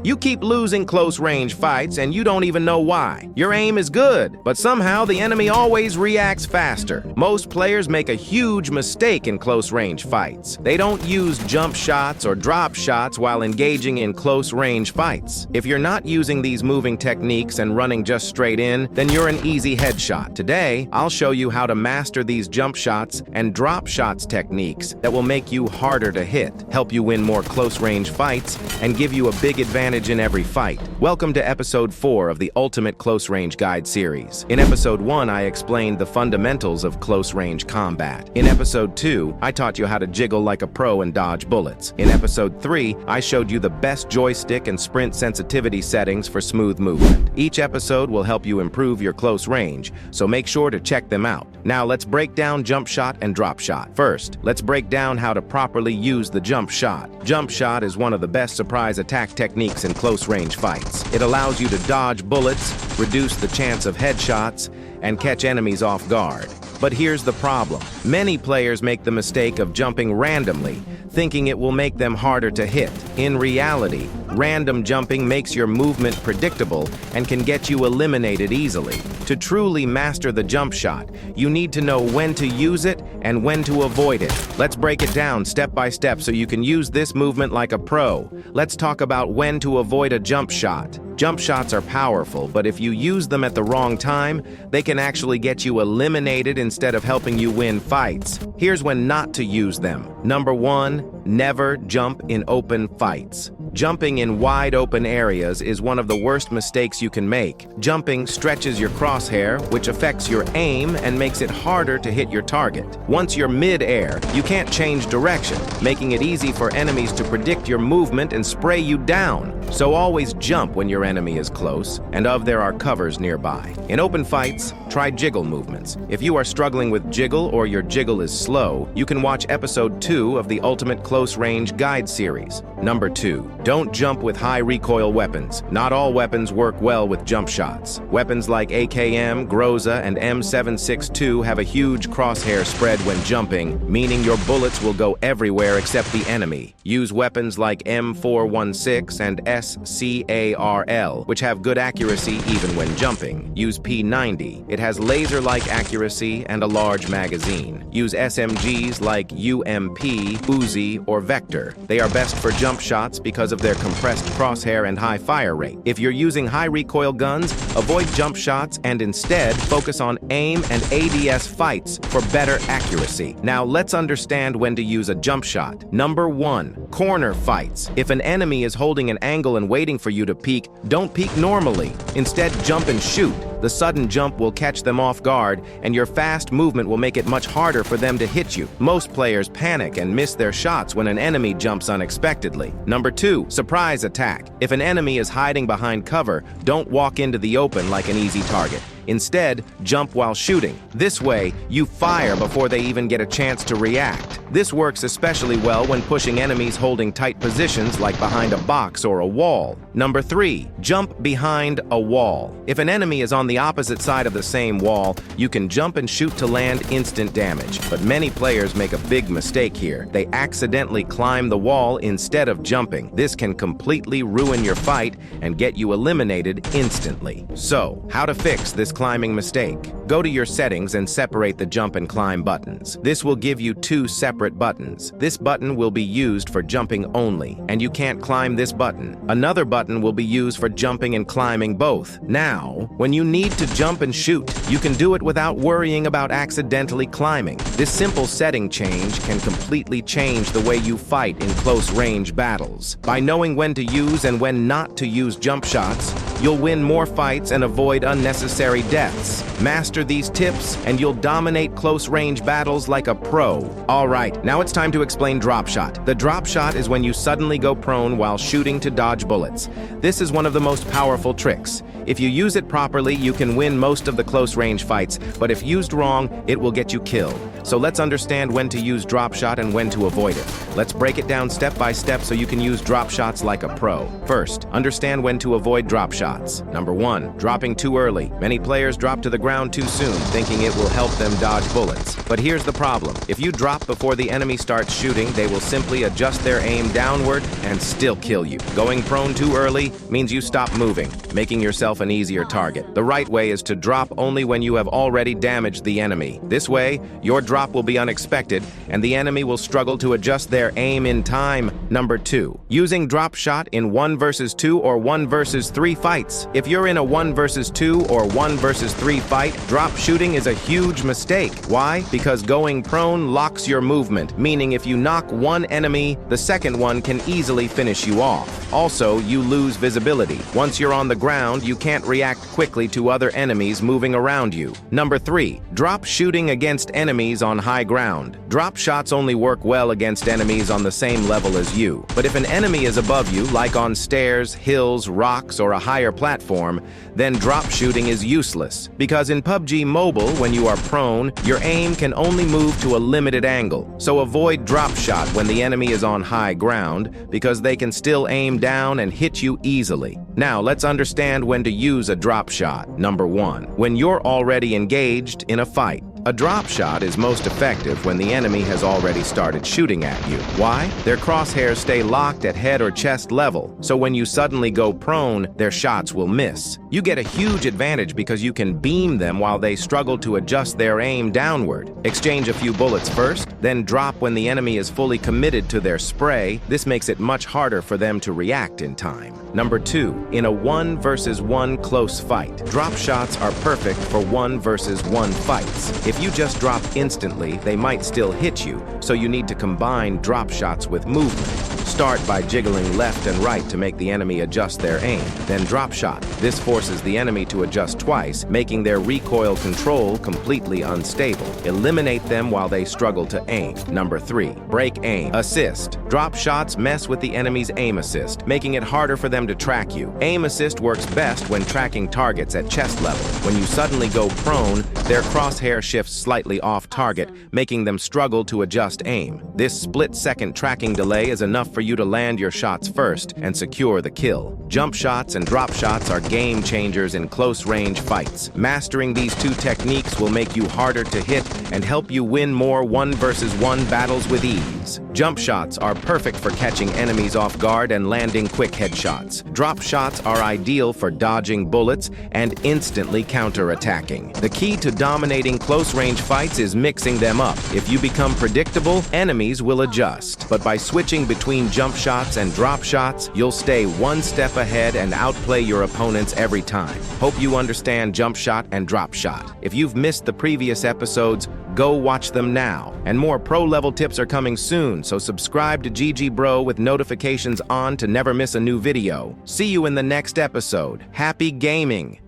You keep losing close-range fights and you don't even know why. Your aim is good, but somehow the enemy always reacts faster. Most players make a huge mistake in close-range fights. They don't use jump shots or drop shots while engaging in close-range fights. If you're not using these moving techniques and running just straight in, then you're an easy headshot. Today, I'll show you how to master these jump shots and drop shots techniques that will make you harder to hit, help you win more close-range fights, and give you a big advantage in every fight. Welcome to Episode 4 of the Ultimate Close Range Guide series. In Episode 1, I explained the fundamentals of close-range combat. In Episode 2, I taught you how to jiggle like a pro and dodge bullets. In Episode 3, I showed you the best joystick and sprint sensitivity settings for smooth movement. Each episode will help you improve your close range, so make sure to check them out. Now let's break down jump shot and drop shot. First, let's break down how to properly use the jump shot. Jump shot is one of the best surprise attack techniques in close-range fights. It allows you to dodge bullets, reduce the chance of headshots, and catch enemies off guard. But here's the problem. Many players make the mistake of jumping randomly, thinking it will make them harder to hit. In reality, random jumping makes your movement predictable and can get you eliminated easily. To truly master the jump shot, you need to know when to use it and when to avoid it. Let's break it down step by step so you can use this movement like a pro. Let's talk about when to avoid a jump shot. Jump shots are powerful, but if you use them at the wrong time, they can actually get you eliminated instead of helping you win fights. Here's when not to use them. Number 1, never jump in open fights. Jumping in wide open areas is one of the worst mistakes you can make. Jumping stretches your crosshair, which affects your aim and makes it harder to hit your target. Once you're mid-air, you can't change direction, making it easy for enemies to predict your movement and spray you down. So always jump when your enemy is close, and there are covers nearby. In open fights, try jiggle movements. If you are struggling with jiggle or your jiggle is slow, you can watch Episode 2 of the Ultimate Close Range Guide series. Number 2, don't jump with high recoil weapons. Not all weapons work well with jump shots. Weapons like AKM, Groza, and M762 have a huge crosshair spread when jumping, meaning your bullets will go everywhere except the enemy. Use weapons like M416 and SCARL, which have good accuracy even when jumping. Use P90. It has laser-like accuracy and a large magazine. Use SMGs like UMP, Uzi, or Vector. They are best for jump shots because of their compressed crosshair and high fire rate. If you're using high recoil guns, avoid jump shots and instead focus on aim and ADS fights for better accuracy. Now let's understand when to use a jump shot. Number 1, corner fights. If an enemy is holding an angle and waiting for you to peek, don't peek normally. Instead, jump and shoot. The sudden jump will catch them off guard, and your fast movement will make it much harder for them to hit you. Most players panic and miss their shots when an enemy jumps unexpectedly. Number 2, surprise attack. If an enemy is hiding behind cover, don't walk into the open like an easy target. Instead, jump while shooting. This way, you fire before they even get a chance to react. This works especially well when pushing enemies holding tight positions like behind a box or a wall. Number 3, jump behind a wall. If an enemy is on the opposite side of the same wall, you can jump and shoot to land instant damage. But many players make a big mistake here. They accidentally climb the wall instead of jumping. This can completely ruin your fight and get you eliminated instantly. So, how to fix this climbing mistake? Go to your settings and separate the jump and climb buttons. This will give you 2 separate buttons. This button will be used for jumping only, and you can't climb this button. Another button will be used for jumping and climbing both. Now, when you need to jump and shoot, you can do it without worrying about accidentally climbing. This simple setting change can completely change the way you fight in close-range battles. By knowing when to use and when not to use jump shots, you'll win more fights and avoid unnecessary deaths. Master these tips and you'll dominate close-range battles like a pro. All right, now it's time to explain drop shot. The drop shot is when you suddenly go prone while shooting to dodge bullets. This is one of the most powerful tricks. If you use it properly, you can win most of the close-range fights, but if used wrong, it will get you killed. So let's understand when to use drop shot and when to avoid it. Let's break it down step by step so you can use drop shots like a pro. First, understand when to avoid drop shots. Number 1, dropping too early. Many players drop to the ground too soon, thinking it will help them dodge bullets. But here's the problem. If you drop before the enemy starts shooting, they will simply adjust their aim downward and still kill you. Going prone too early means you stop moving, making yourself an easier target. The right way is to drop only when you have already damaged the enemy. This way, your drop will be unexpected, and the enemy will struggle to adjust their aim in time. Number 2, using drop shot in 1 versus 2 or 1 versus 3 fights. If you're in a 1 versus 2 or 1 versus 3 fight, drop shooting is a huge mistake. Why? Because going prone locks your movement, meaning if you knock one enemy, the second one can easily finish you off. Also, you lose visibility. Once you're on the ground, you can't react quickly to other enemies moving around you. Number 3, drop shooting against enemies on high ground. Drop shots only work well against enemies on the same level as you. But if an enemy is above you, like on stairs, hills, rocks, or a higher platform, then drop shooting is useless. Because in PUBG Mobile, when you are prone, your aim can only move to a limited angle. So avoid drop shot when the enemy is on high ground, because they can still aim down and hit you easily. Now, let's understand when to use a drop shot. Number 1, when you're already engaged in a fight. A drop shot is most effective when the enemy has already started shooting at you. Why? Their crosshairs stay locked at head or chest level, so when you suddenly go prone, their shots will miss. You get a huge advantage because you can beam them while they struggle to adjust their aim downward. Exchange a few bullets first, then drop when the enemy is fully committed to their spray. This makes it much harder for them to react in time. Number 2, in a 1 versus 1 close fight. Drop shots are perfect for 1 versus 1 fights. If you just drop instantly, they might still hit you, so you need to combine drop shots with movement. Start by jiggling left and right to make the enemy adjust their aim, then drop shot. This forces the enemy to adjust twice, making their recoil control completely unstable. Eliminate them while they struggle to aim. Number 3, break aim. Assist. Drop shots mess with the enemy's aim assist, making it harder for them to track you. Aim assist works best when tracking targets at chest level. When you suddenly go prone, their crosshair shifts slightly off target, making them struggle to adjust aim. This split-second tracking delay is enough for you to land your shots first and secure the kill. Jump shots and drop shots are game changers in close-range fights. Mastering these 2 techniques will make you harder to hit and help you win more 1 versus 1 battles with ease. Jump shots are perfect for catching enemies off guard and landing quick headshots. Drop shots are ideal for dodging bullets and instantly counter-attacking. The key to dominating close-range fights is mixing them up. If you become predictable, enemies will adjust. But by switching between jump shots and drop shots, you'll stay 1 step ahead and outplay your opponents every time. Hope you understand jump shot and drop shot. If you've missed the previous episodes, go watch them now. And more pro-level tips are coming soon, so subscribe to GG Bro with notifications on to never miss a new video. See you in the next episode. Happy gaming!